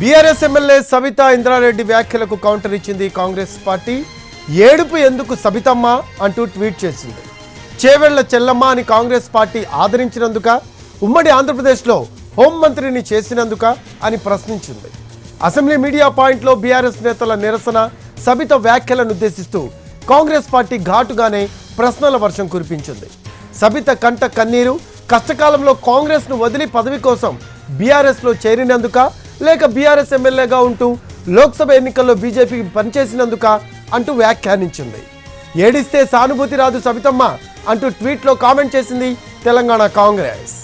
BRS MLA Sabitha Indra Reddy వ్యాఖ్యలకు counter ఇచ్చింది Congress party. ఏడుపు ఎందుకు సబితమ్మ అంటూ ట్వీట్ చేసింది. చేవెళ్ల చెల్లమ్మ అని కాంగ్రెస్ పార్టీ ఆదరించినందుక, ఉమ్మడి ఆంధ్రప్రదేశ్లో హోంమంత్రిని చేసినందుక అని ప్రశ్నించింది. అసెంబ్లీ మీడియా పాయింట్లో బీఆర్ఎస్ నేతల నిరసన, సబిత వ్యాఖ్యలను ఉద్దేశిస్తూ కాంగ్రెస్ పార్టీ ఘాటుగానే ప్రశ్నల వర్షం కురిపించింది. సబిత కంట కన్నీరు, కష్టకాలంలో కాంగ్రెస్ను వదిలి పదవి కోసం బీఆర్ఎస్లో చేరినందుక, లేక బీఆర్ఎస్ ఎమ్మెల్యేగా ఉంటూ లోక్సభ ఎన్నికల్లో బీజేపీకి పనిచేసినందుక అంటూ వ్యాఖ్యానించింది. ఏడిస్తే సానుభూతి రాదు సబితమ్మ అంటూ ట్వీట్లో కామెంట్ చేసింది తెలంగాణ కాంగ్రెస్.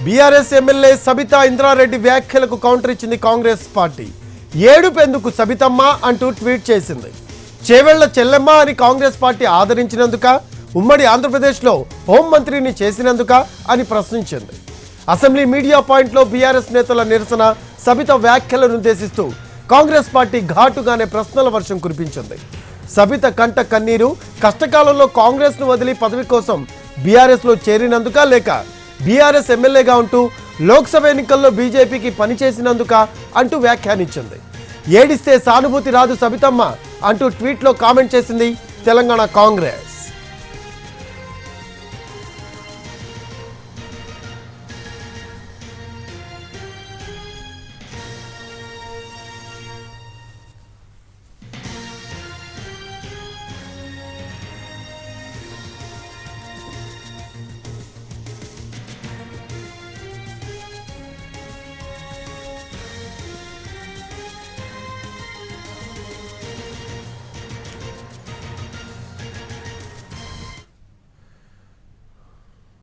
బీఆర్ఎస్ ఎమ్మెల్యే సబితా ఇంద్రారెడ్డి వ్యాఖ్యలకు కౌంటర్ ఇచ్చింది కాంగ్రెస్ పార్టీ. ఏడుపెందుకు సబితమ్మ అంటూ ట్వీట్ చేసింది. చేవెళ్ల చెల్లెమ్మ అని కాంగ్రెస్ పార్టీ ఆదరించినందుక, ఉమ్మడి ఆంధ్రప్రదేశ్లో హోంమంత్రిని చేసినందుక అని ప్రశ్నించింది. అసెంబ్లీ మీడియా పాయింట్లో బీఆర్ఎస్ నేతల నిరసన, సబిత వ్యాఖ్యలను ఉద్దేశిస్తూ కాంగ్రెస్ పార్టీ ఘాటుగానే ప్రశ్నల వర్షం కురిపించింది. సబిత కంట కన్నీరు, కష్టకాలంలో కాంగ్రెస్ను వదిలి పదవి కోసం బీఆర్ఎస్లో చేరినందుక, లేక బీఆర్ఎస్ ఎమ్మెల్యేగా ఉంటూ లోక్సభ ఎన్నికల్లో బీజేపీకి పనిచేసినందుక అంటూ వ్యాఖ్యానించింది. ఏడిస్తే సానుభూతి రాదు సబితమ్మ అంటూ ట్వీట్లో కామెంట్ చేసింది తెలంగాణ కాంగ్రెస్.